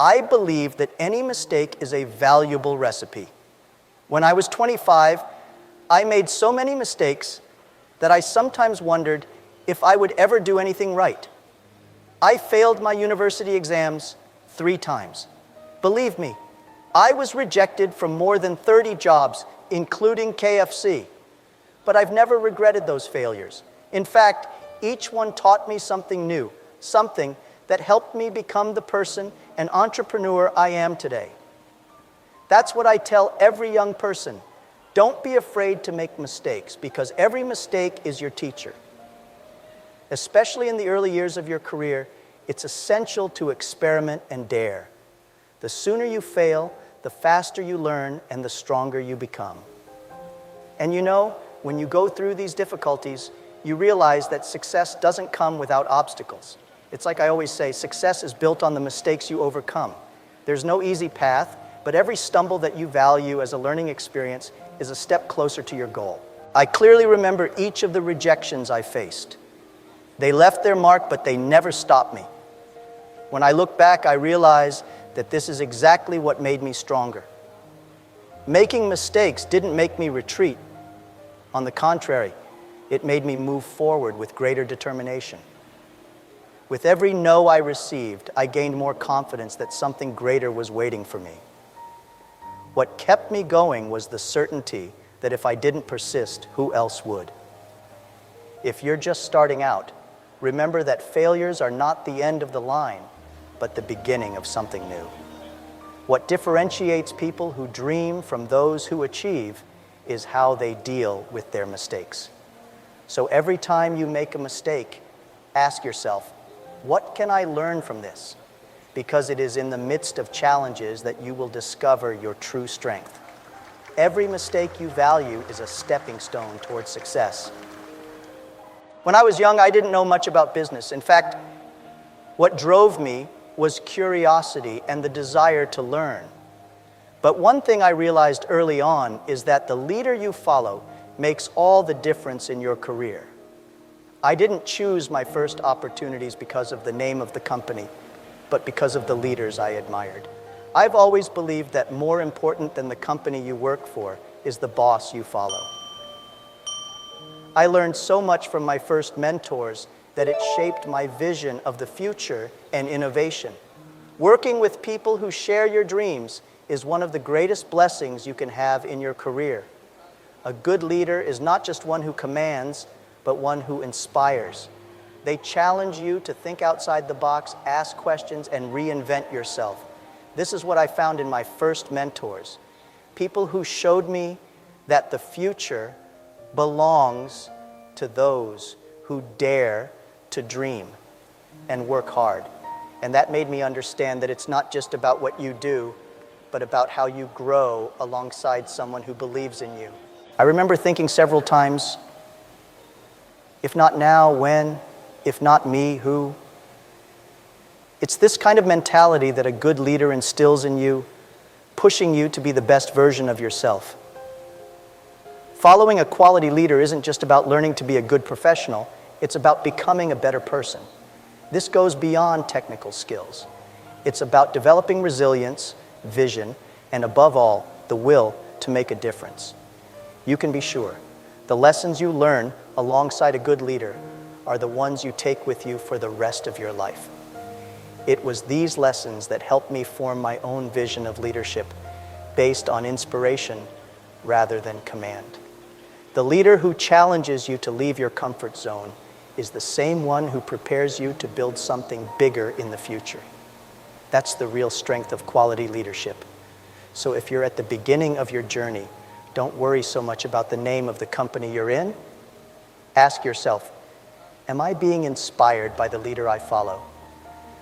I believe that any mistake is a valuable recipe. When I was 25, I made so many mistakes that I sometimes wondered if I would ever do anything right. I failed my university exams 3 times. Believe me, I was rejected from more than 30 jobs, including KFC. But I've never regretted those failures. In fact, each one taught me something new, something that helped me become the person and entrepreneur I am today. That's what I tell every young person. Don't be afraid to make mistakes, because every mistake is your teacher. Especially in the early years of your career, it's essential to experiment and dare. The sooner you fail, the faster you learn and the stronger you become. And you know, when you go through these difficulties, you realize that success doesn't come without obstacles. It's like I always say, success is built on the mistakes you overcome. There's no easy path, but every stumble that you value as a learning experience is a step closer to your goal. I clearly remember each of the rejections I faced. They left their mark, but they never stopped me. When I look back, I realize that this is exactly what made me stronger. Making mistakes didn't make me retreat. On the contrary, it made me move forward with greater determination. With every no I received, I gained more confidence that something greater was waiting for me. What kept me going was the certainty that if I didn't persist, who else would? If you're just starting out, remember that failures are not the end of the line, but the beginning of something new. What differentiates people who dream from those who achieve is how they deal with their mistakes. So every time you make a mistake, ask yourself, what can I learn from this? Because it is in the midst of challenges that you will discover your true strength. Every mistake you value is a stepping stone towards success. When I was young, I didn't know much about business. In fact, what drove me was curiosity and the desire to learn. But one thing I realized early on is that the leader you follow makes all the difference in your career. I didn't choose my first opportunities because of the name of the company, but because of the leaders I admired. I've always believed that more important than the company you work for is the boss you follow. I learned so much from my first mentors that it shaped my vision of the future and innovation. Working with people who share your dreams is one of the greatest blessings you can have in your career. A good leader is not just one who commands, but one who inspires. They challenge you to think outside the box, ask questions, and reinvent yourself. This is what I found in my first mentors. People who showed me that the future belongs to those who dare to dream and work hard. And that made me understand that it's not just about what you do, but about how you grow alongside someone who believes in you. I remember thinking several times, if not now, when? If not me, who? It's this kind of mentality that a good leader instills in you, pushing you to be the best version of yourself. Following a quality leader isn't just about learning to be a good professional, it's about becoming a better person. This goes beyond technical skills. It's about developing resilience, vision, and above all, the will to make a difference. You can be sure, the lessons you learn alongside a good leader are the ones you take with you for the rest of your life. It was these lessons that helped me form my own vision of leadership based on inspiration rather than command. The leader who challenges you to leave your comfort zone is the same one who prepares you to build something bigger in the future. That's the real strength of quality leadership. So if you're at the beginning of your journey, don't worry so much about the name of the company you're in. Ask yourself, am I being inspired by the leader I follow?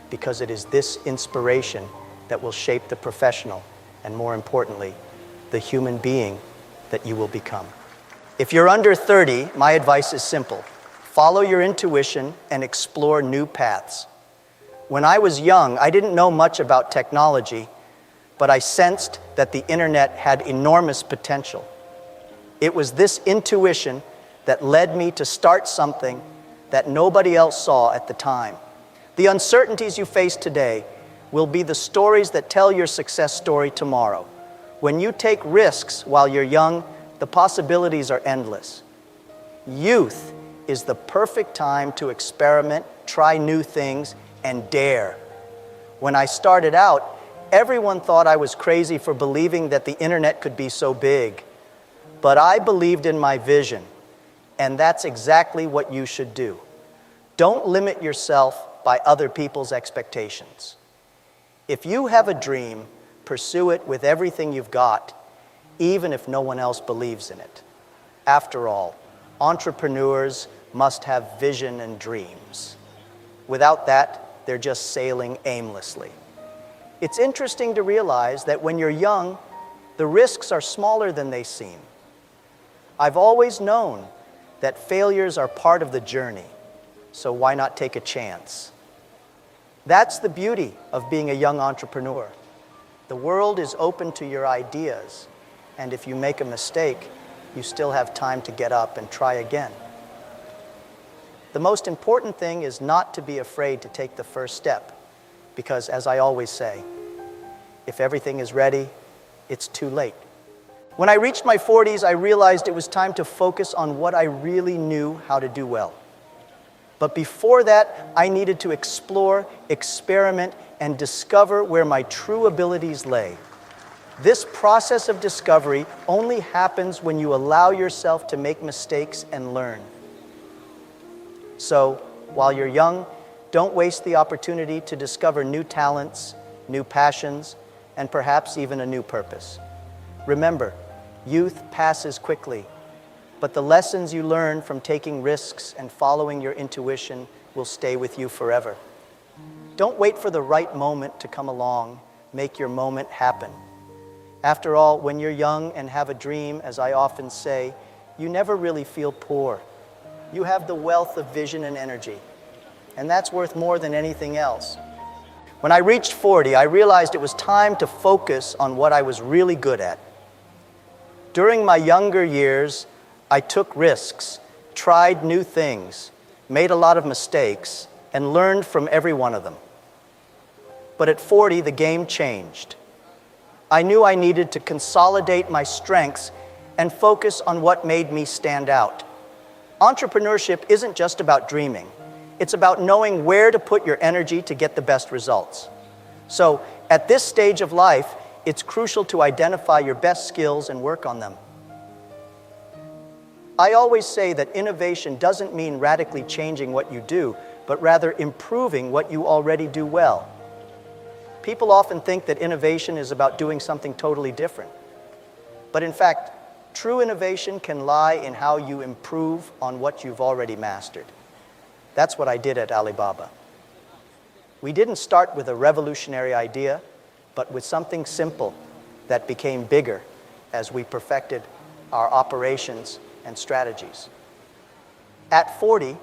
Because it is this inspiration that will shape the professional and, more importantly, the human being that you will become. If you're under 30, my advice is simple. Follow your intuition and explore new paths. When I was young, I didn't know much about technology, but I sensed that the internet had enormous potential. It was this intuition that led me to start something that nobody else saw at the time. The uncertainties you face today will be the stories that tell your success story tomorrow. When you take risks while you're young, the possibilities are endless. Youth is the perfect time to experiment, try new things, and dare. When I started out, everyone thought I was crazy for believing that the internet could be so big. But I believed in my vision, and that's exactly what you should do. Don't limit yourself by other people's expectations. If you have a dream, pursue it with everything you've got, even if no one else believes in it. After all, entrepreneurs must have vision and dreams. Without that, they're just sailing aimlessly. It's interesting to realize that when you're young, the risks are smaller than they seem. I've always known that failures are part of the journey, so why not take a chance? That's the beauty of being a young entrepreneur. The world is open to your ideas, and if you make a mistake, you still have time to get up and try again. The most important thing is not to be afraid to take the first step, because as I always say, if everything is ready, it's too late. When I reached my 40s, I realized it was time to focus on what I really knew how to do well. But before that, I needed to explore, experiment, and discover where my true abilities lay. This process of discovery only happens when you allow yourself to make mistakes and learn. So, while you're young, don't waste the opportunity to discover new talents, new passions, and perhaps even a new purpose. Remember, youth passes quickly, but the lessons you learn from taking risks and following your intuition will stay with you forever. Don't wait for the right moment to come along. Make your moment happen. After all, when you're young and have a dream, as I often say, you never really feel poor. You have the wealth of vision and energy, and that's worth more than anything else. When I reached 40, I realized it was time to focus on what I was really good at. During my younger years, I took risks, tried new things, made a lot of mistakes, and learned from every one of them. But at 40, the game changed. I knew I needed to consolidate my strengths and focus on what made me stand out. Entrepreneurship isn't just about dreaming. It's about knowing where to put your energy to get the best results. So, at this stage of life, it's crucial to identify your best skills and work on them. I always say that innovation doesn't mean radically changing what you do, but rather improving what you already do well. People often think that innovation is about doing something totally different. But in fact, true innovation can lie in how you improve on what you've already mastered. That's what I did at Alibaba. We didn't start with a revolutionary idea, but with something simple that became bigger as we perfected our operations and strategies. At 40,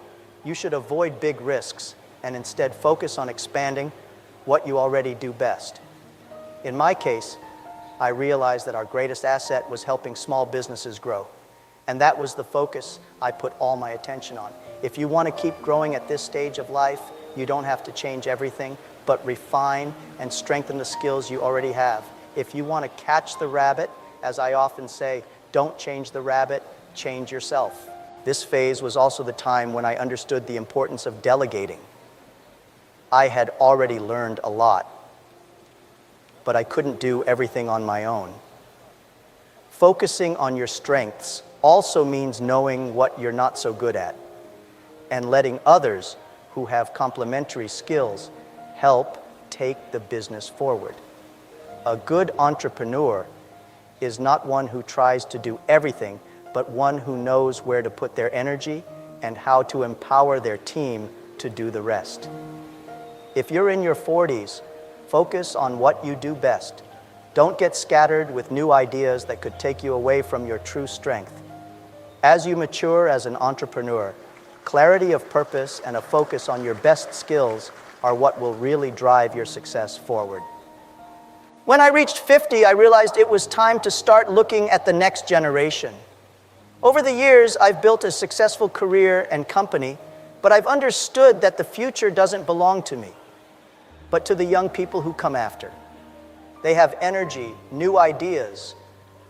you should avoid big risks and instead focus on expanding what you already do best. In my case, I realized that our greatest asset was helping small businesses grow. And that was the focus I put all my attention on. If you want to keep growing at this stage of life, you don't have to change everything, but refine and strengthen the skills you already have. If you want to catch the rabbit, as I often say, don't change the rabbit, change yourself. This phase was also the time when I understood the importance of delegating. I had already learned a lot, but I couldn't do everything on my own. Focusing on your strengths also means knowing what you're not so good at and letting others who have complementary skills help take the business forward. A good entrepreneur is not one who tries to do everything, but one who knows where to put their energy and how to empower their team to do the rest. If you're in your 40s, focus on what you do best. Don't get scattered with new ideas that could take you away from your true strength. As you mature as an entrepreneur, clarity of purpose and a focus on your best skills are what will really drive your success forward. When I reached 50, I realized it was time to start looking at the next generation. Over the years, I've built a successful career and company, but I've understood that the future doesn't belong to me. but to the young people who come after. They have energy, new ideas,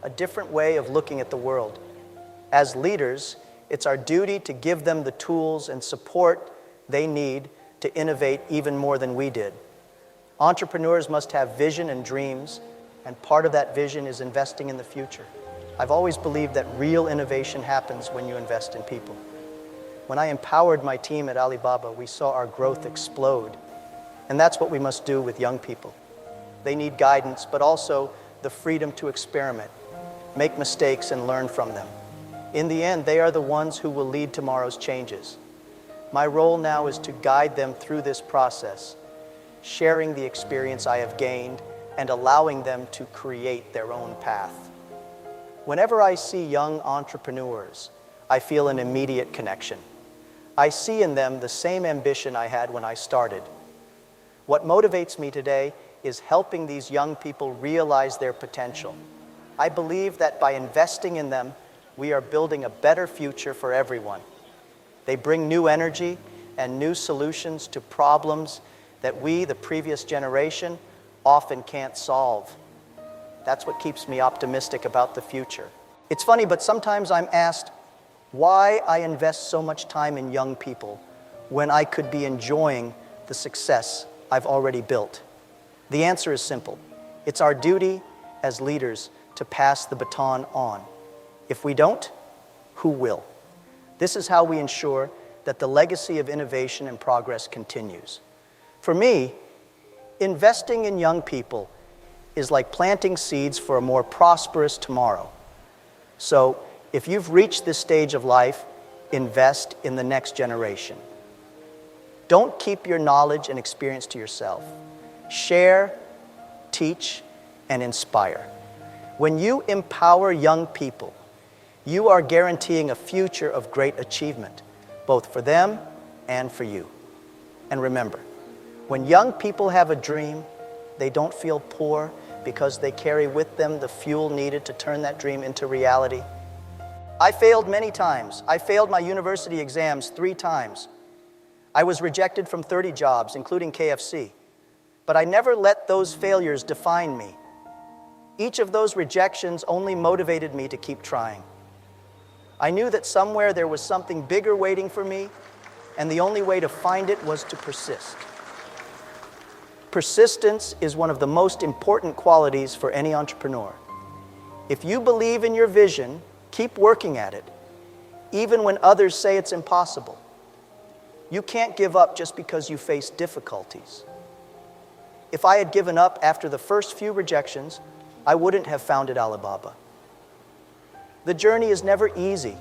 a different way of looking at the world. As leaders, it's our duty to give them the tools and support they need to innovate even more than we did. Entrepreneurs must have vision and dreams, and part of that vision is investing in the future. I've always believed that real innovation happens when you invest in people. When I empowered my team at Alibaba, we saw our growth explode. And that's what we must do with young people. They need guidance, but also the freedom to experiment, make mistakes, and learn from them. In the end, they are the ones who will lead tomorrow's changes. My role now is to guide them through this process, sharing the experience I have gained and allowing them to create their own path. Whenever I see young entrepreneurs, I feel an immediate connection. I see in them the same ambition I had when I started. What motivates me today is helping these young people realize their potential. I believe that by investing in them, we are building a better future for everyone. They bring new energy and new solutions to problems that we, the previous generation, often can't solve. That's what keeps me optimistic about the future. It's funny, but sometimes I'm asked why I invest so much time in young people when I could be enjoying the success I've already built. The answer is simple. It's our duty as leaders to pass the baton on. If we don't, who will? This is how we ensure that the legacy of innovation and progress continues. For me, investing in young people is like planting seeds for a more prosperous tomorrow. So, if you've reached this stage of life, invest in the next generation. Don't keep your knowledge and experience to yourself. Share, teach, and inspire. When you empower young people, you are guaranteeing a future of great achievement, both for them and for you. And remember, when young people have a dream, they don't feel poor because they carry with them the fuel needed to turn that dream into reality. I failed many times. I failed my university exams 3 times. I was rejected from 30 jobs, including KFC. But I never let those failures define me. Each of those rejections only motivated me to keep trying. I knew that somewhere there was something bigger waiting for me, and the only way to find it was to persist. Persistence is one of the most important qualities for any entrepreneur. If you believe in your vision, keep working at it, even when others say it's impossible. You can't give up just because you face difficulties. If I had given up after the first few rejections, I wouldn't have founded Alibaba. The journey is never easy,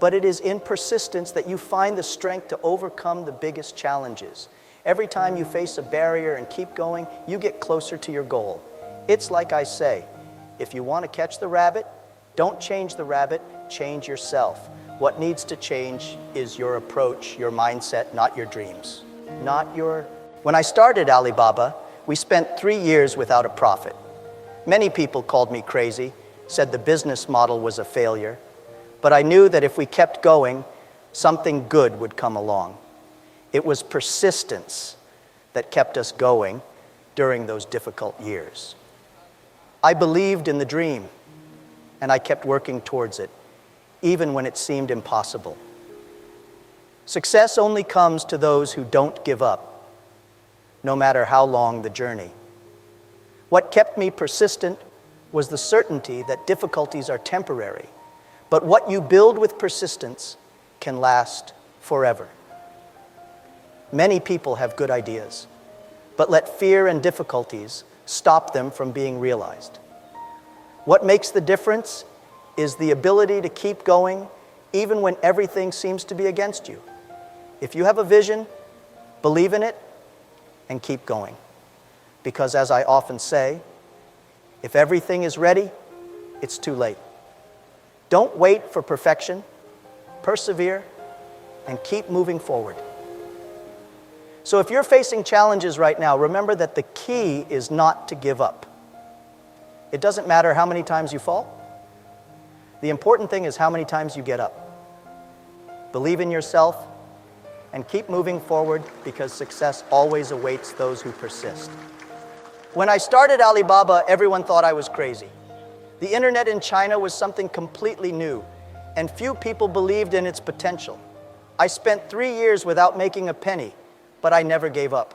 but it is in persistence that you find the strength to overcome the biggest challenges. Every time you face a barrier and keep going, you get closer to your goal. It's like I say, if you want to catch the rabbit, don't change the rabbit, change yourself. What needs to change is your approach, your mindset, not your dreams. When I started Alibaba, we spent 3 years without a profit. Many people called me crazy, said the business model was a failure, but I knew that if we kept going, something good would come along. It was persistence that kept us going during those difficult years. I believed in the dream, and I kept working towards it, even when it seemed impossible. Success only comes to those who don't give up, no matter how long the journey. What kept me persistent was the certainty that difficulties are temporary, but what you build with persistence can last forever. Many people have good ideas, but let fear and difficulties stop them from being realized. What makes the difference is the ability to keep going even when everything seems to be against you. If you have a vision, believe in it and keep going. Because as I often say, if everything is ready, it's too late. Don't wait for perfection. Persevere and keep moving forward. So if you're facing challenges right now, remember that the key is not to give up. It doesn't matter how many times you fall. The important thing is how many times you get up. Believe in yourself and keep moving forward because success always awaits those who persist. When I started Alibaba, everyone thought I was crazy. The internet in China was something completely new, and few people believed in its potential. I spent 3 years without making a penny, but I never gave up.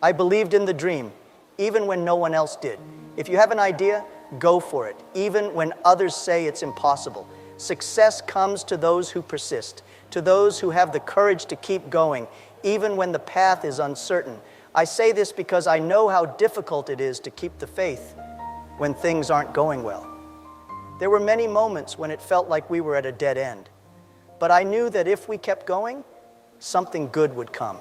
I believed in the dream, even when no one else did. If you have an idea, go for it, even when others say it's impossible. Success comes to those who persist, to those who have the courage to keep going, even when the path is uncertain. I say this because I know how difficult it is to keep the faith when things aren't going well. There were many moments when it felt like we were at a dead end, but I knew that if we kept going, something good would come.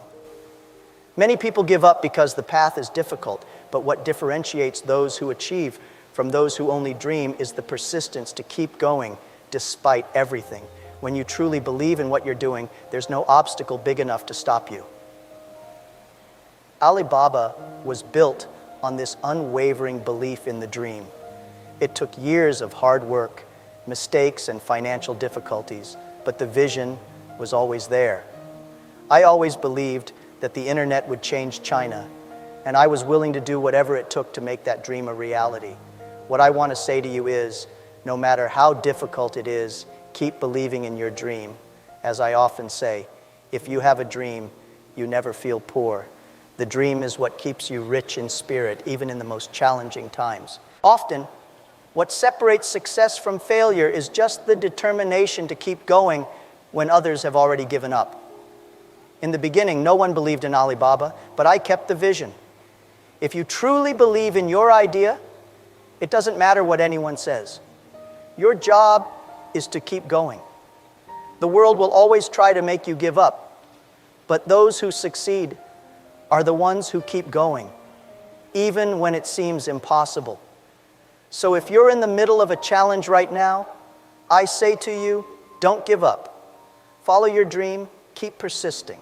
Many people give up because the path is difficult, but what differentiates those who achieve from those who only dream is the persistence to keep going despite everything. When you truly believe in what you're doing, there's no obstacle big enough to stop you. Alibaba was built on this unwavering belief in the dream. It took years of hard work, mistakes, and financial difficulties, but the vision was always there. I always believed that the internet would change China, and I was willing to do whatever it took to make that dream a reality. What I want to say to you is, no matter how difficult it is, keep believing in your dream. As I often say, if you have a dream, you never feel poor. The dream is what keeps you rich in spirit, even in the most challenging times. Often, what separates success from failure is just the determination to keep going when others have already given up. In the beginning, no one believed in Alibaba, but I kept the vision. If you truly believe in your idea, it doesn't matter what anyone says. Your job is to keep going. The world will always try to make you give up, but those who succeed are the ones who keep going, even when it seems impossible. So if you're in the middle of a challenge right now, I say to you, don't give up. Follow your dream, keep persisting.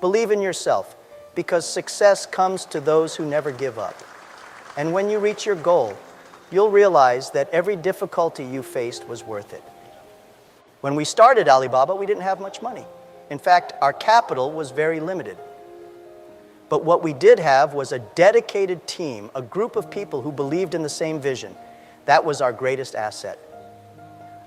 Believe in yourself, because success comes to those who never give up. And when you reach your goal, you'll realize that every difficulty you faced was worth it. When we started Alibaba, we didn't have much money. In fact, our capital was very limited. But what we did have was a dedicated team, a group of people who believed in the same vision. That was our greatest asset.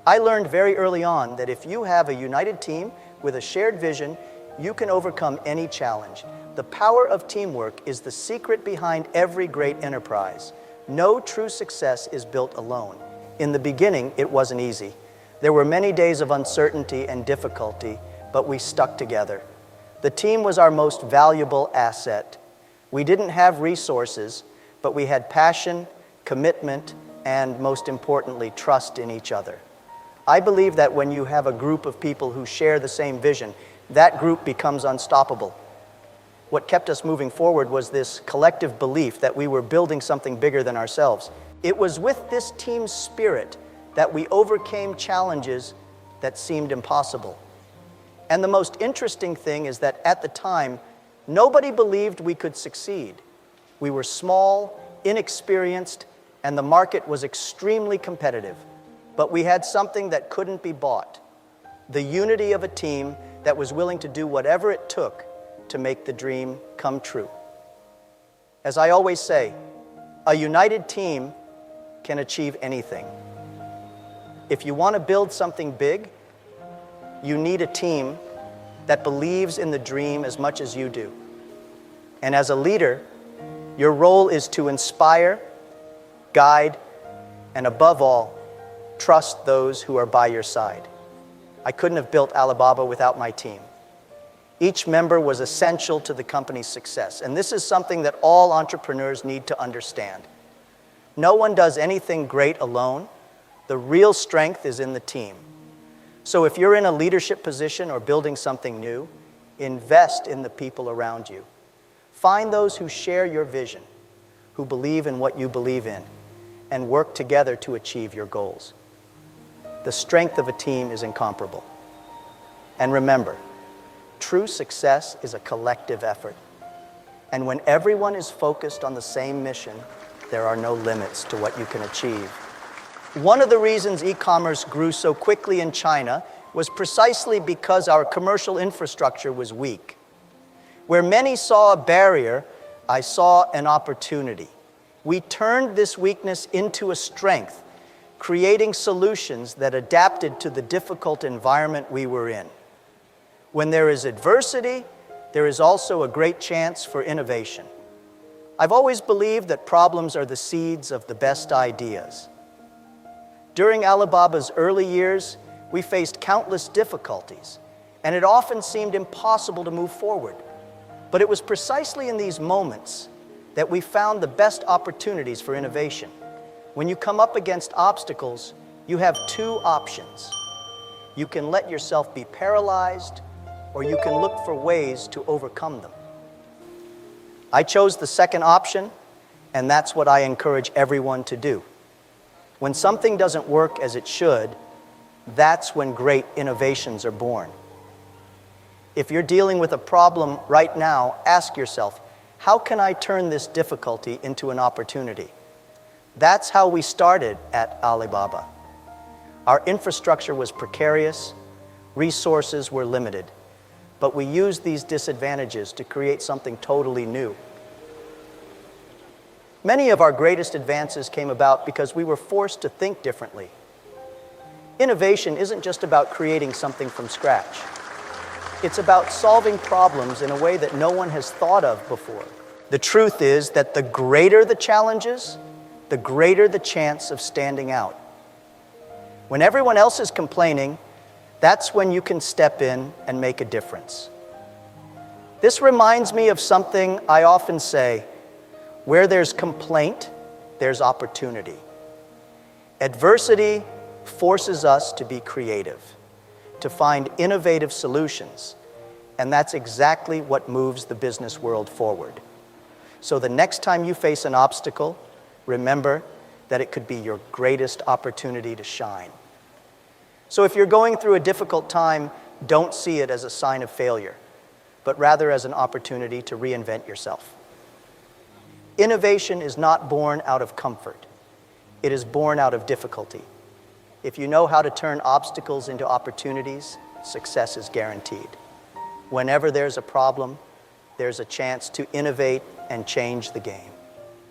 I learned very early on that if you have a united team with a shared vision, you can overcome any challenge. The power of teamwork is the secret behind every great enterprise. No true success is built alone. In the beginning, it wasn't easy. There were many days of uncertainty and difficulty, but we stuck together. The team was our most valuable asset. We didn't have resources, but we had passion, commitment, and most importantly, trust in each other. I believe that when you have a group of people who share the same vision, that group becomes unstoppable. What kept us moving forward was this collective belief that we were building something bigger than ourselves. It was with this team spirit that we overcame challenges that seemed impossible. And the most interesting thing is that at the time, nobody believed we could succeed. We were small, inexperienced, and the market was extremely competitive. But we had something that couldn't be bought: the unity of a team that was willing to do whatever it took to make the dream come true. As I always say, a united team can achieve anything. If you want to build something big, you need a team that believes in the dream as much as you do. And as a leader, your role is to inspire, guide, and above all, trust those who are by your side. I couldn't have built Alibaba without my team. Each member was essential to the company's success, and this is something that all entrepreneurs need to understand. No one does anything great alone. The real strength is in the team. So if you're in a leadership position or building something new, invest in the people around you. Find those who share your vision, who believe in what you believe in, and work together to achieve your goals. The strength of a team is incomparable. And remember, true success is a collective effort. And when everyone is focused on the same mission, there are no limits to what you can achieve. One of the reasons e-commerce grew so quickly in China was precisely because our commercial infrastructure was weak. Where many saw a barrier, I saw an opportunity. We turned this weakness into a strength, creating solutions that adapted to the difficult environment we were in. When there is adversity, there is also a great chance for innovation. I've always believed that problems are the seeds of the best ideas. During Alibaba's early years, we faced countless difficulties, and it often seemed impossible to move forward. But it was precisely in these moments that we found the best opportunities for innovation. When you come up against obstacles, you have two options. You can let yourself be paralyzed, or you can look for ways to overcome them. I chose the second option, and that's what I encourage everyone to do. When something doesn't work as it should, that's when great innovations are born. If you're dealing with a problem right now, ask yourself, how can I turn this difficulty into an opportunity? That's how we started at Alibaba. Our infrastructure was precarious, resources were limited, but we used these disadvantages to create something totally new. Many of our greatest advances came about because we were forced to think differently. Innovation isn't just about creating something from scratch. It's about solving problems in a way that no one has thought of before. The truth is that the greater the challenges, the greater the chance of standing out. When everyone else is complaining, that's when you can step in and make a difference. This reminds me of something I often say: where there's complaint, there's opportunity. Adversity forces us to be creative, to find innovative solutions, and that's exactly what moves the business world forward. So the next time you face an obstacle, remember that it could be your greatest opportunity to shine. So if you're going through a difficult time, don't see it as a sign of failure, but rather as an opportunity to reinvent yourself. Innovation is not born out of comfort. It is born out of difficulty. If you know how to turn obstacles into opportunities, success is guaranteed. Whenever there's a problem, there's a chance to innovate and change the game.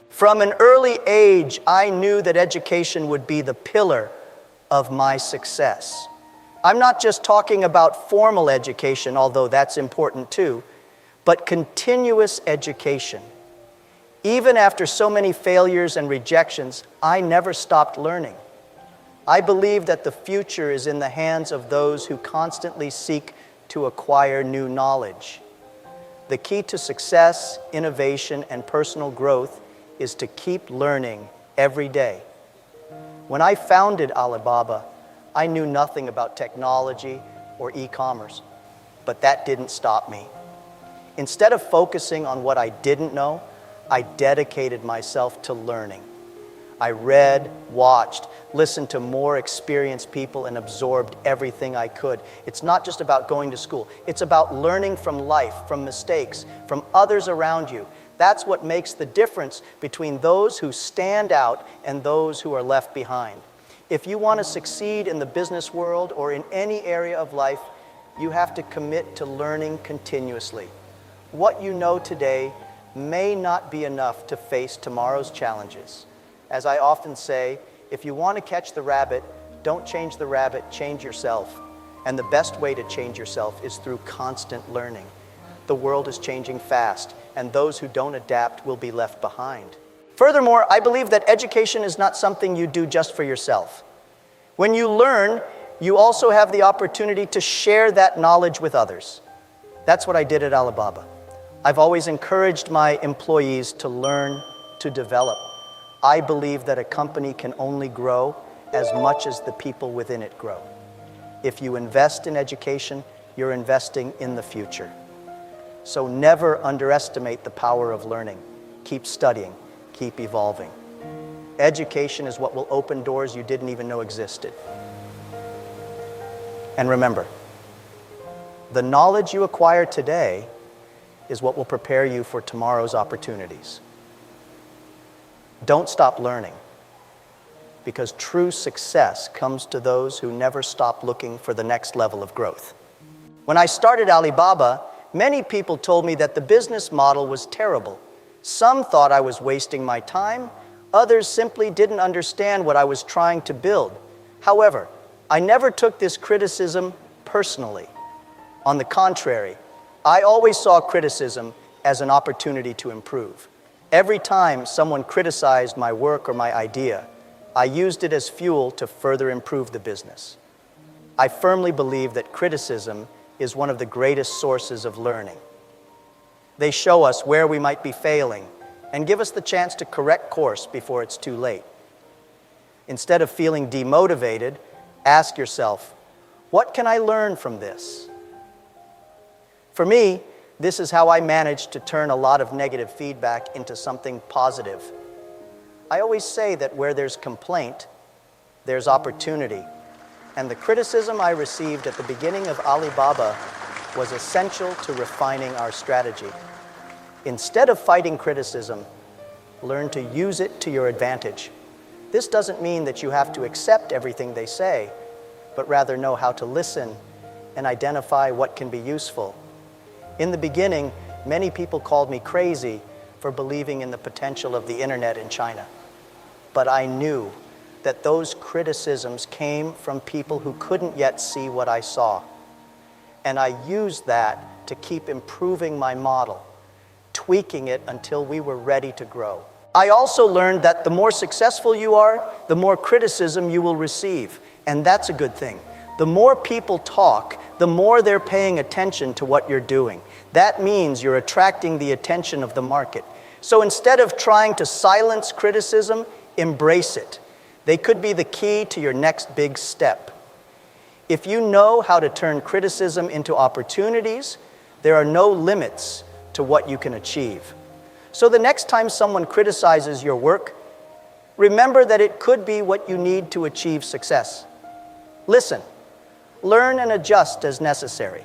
From an early age, I knew that education would be the pillar of my success. I'm not just talking about formal education, although that's important too, but continuous education. Even after so many failures and rejections, I never stopped learning. I believe that the future is in the hands of those who constantly seek to acquire new knowledge. The key to success, innovation, and personal growth is to keep learning every day. When I founded Alibaba, I knew nothing about technology or e-commerce, but that didn't stop me. Instead of focusing on what I didn't know, I dedicated myself to learning. I read, watched, listened to more experienced people, and absorbed everything I could. It's not just about going to school. It's about learning from life, from mistakes, from others around you. That's what makes the difference between those who stand out and those who are left behind. If you want to succeed in the business world or in any area of life, you have to commit to learning continuously. What you know today may not be enough to face tomorrow's challenges. As I often say, if you want to catch the rabbit, don't change the rabbit, change yourself. And the best way to change yourself is through constant learning. The world is changing fast, and those who don't adapt will be left behind. Furthermore, I believe that education is not something you do just for yourself. When you learn, you also have the opportunity to share that knowledge with others. That's what I did at Alibaba. I've always encouraged my employees to learn, to develop. I believe that a company can only grow as much as the people within it grow. If you invest in education, you're investing in the future. So never underestimate the power of learning. Keep studying, keep evolving. Education is what will open doors you didn't even know existed. And remember, the knowledge you acquire today is what will prepare you for tomorrow's opportunities. Don't stop learning. because true success comes to those who never stop looking for the next level of growth. When I started Alibaba, many people told me that the business model was terrible. Some thought I was wasting my time. Others simply didn't understand what I was trying to build. However, I never took this criticism personally. On the contrary, I always saw criticism as an opportunity to improve. Every time someone criticized my work or my idea, I used it as fuel to further improve the business. I firmly believe that criticism is one of the greatest sources of learning. They show us where we might be failing and give us the chance to correct course before it's too late. Instead of feeling demotivated, ask yourself, what can I learn from this? For me, this is how I managed to turn a lot of negative feedback into something positive. I always say that where there's complaint, there's opportunity. And the criticism I received at the beginning of Alibaba was essential to refining our strategy. Instead of fighting criticism, learn to use it to your advantage. This doesn't mean that you have to accept everything they say, but rather know how to listen and identify what can be useful. In the beginning, many people called me crazy for believing in the potential of the internet in China. But I knew that those criticisms came from people who couldn't yet see what I saw. And I used that to keep improving my model, tweaking it until we were ready to grow. I also learned that the more successful you are, the more criticism you will receive. And that's a good thing. The more people talk, the more they're paying attention to what you're doing. That means you're attracting the attention of the market. So instead of trying to silence criticism, embrace it. They could be the key to your next big step. If you know how to turn criticism into opportunities, there are no limits to what you can achieve. So the next time someone criticizes your work, remember that it could be what you need to achieve success. Listen, learn and adjust as necessary.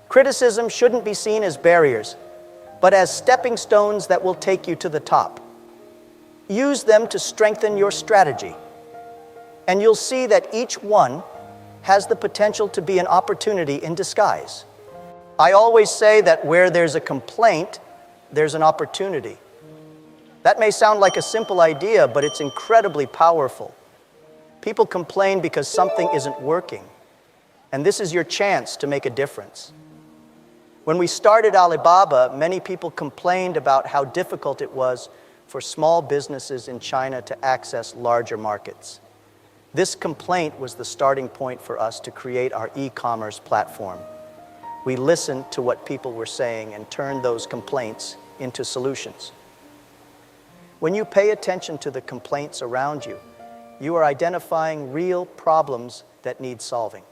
Criticism shouldn't be seen as barriers, but as stepping stones that will take you to the top. Use them to strengthen your strategy, and you'll see that each one has the potential to be an opportunity in disguise. I always say that where there's a complaint, there's an opportunity. That may sound like a simple idea, but it's incredibly powerful. People complain because something isn't working, and this is your chance to make a difference. When we started Alibaba, many people complained about how difficult it was for small businesses in China to access larger markets. This complaint was the starting point for us to create our e-commerce platform. We listened to what people were saying and turned those complaints into solutions. When you pay attention to the complaints around you, you are identifying real problems that need solving.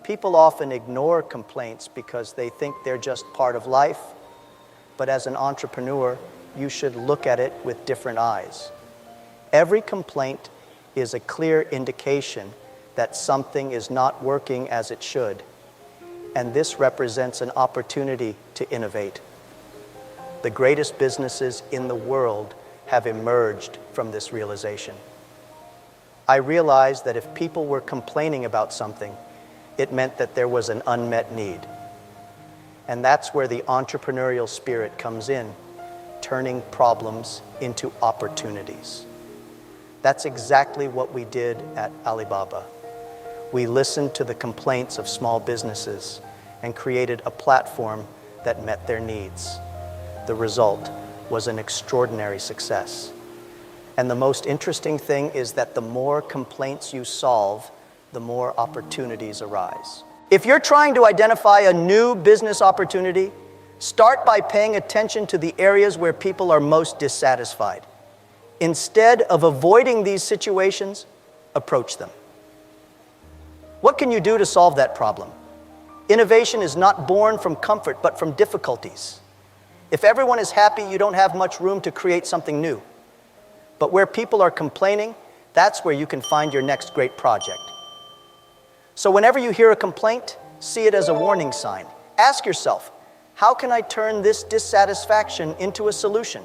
People often ignore complaints because they think they're just part of life, but as an entrepreneur, you should look at it with different eyes. Every complaint is a clear indication that something is not working as it should, and this represents an opportunity to innovate. The greatest businesses in the world have emerged from this realization. I realized that if people were complaining about something, it meant that there was an unmet need. And that's where the entrepreneurial spirit comes in, turning problems into opportunities. That's exactly what we did at Alibaba. We listened to the complaints of small businesses and created a platform that met their needs. The result was an extraordinary success. And the most interesting thing is that the more complaints you solve, the more opportunities arise. If you're trying to identify a new business opportunity, start by paying attention to the areas where people are most dissatisfied. Instead of avoiding these situations, approach them. What can you do to solve that problem? Innovation is not born from comfort, but from difficulties. If everyone is happy, you don't have much room to create something new. But where people are complaining, that's where you can find your next great project. So whenever you hear a complaint, see it as a warning sign. Ask yourself, how can I turn this dissatisfaction into a solution?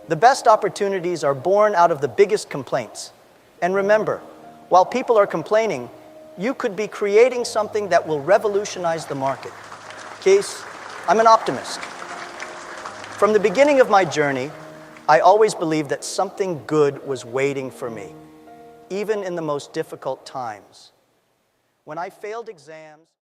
The best opportunities are born out of the biggest complaints. And remember, while people are complaining, you could be creating something that will revolutionize the market. Kees, I'm an optimist. From the beginning of my journey, I always believed that something good was waiting for me, even in the most difficult times. When I failed exams,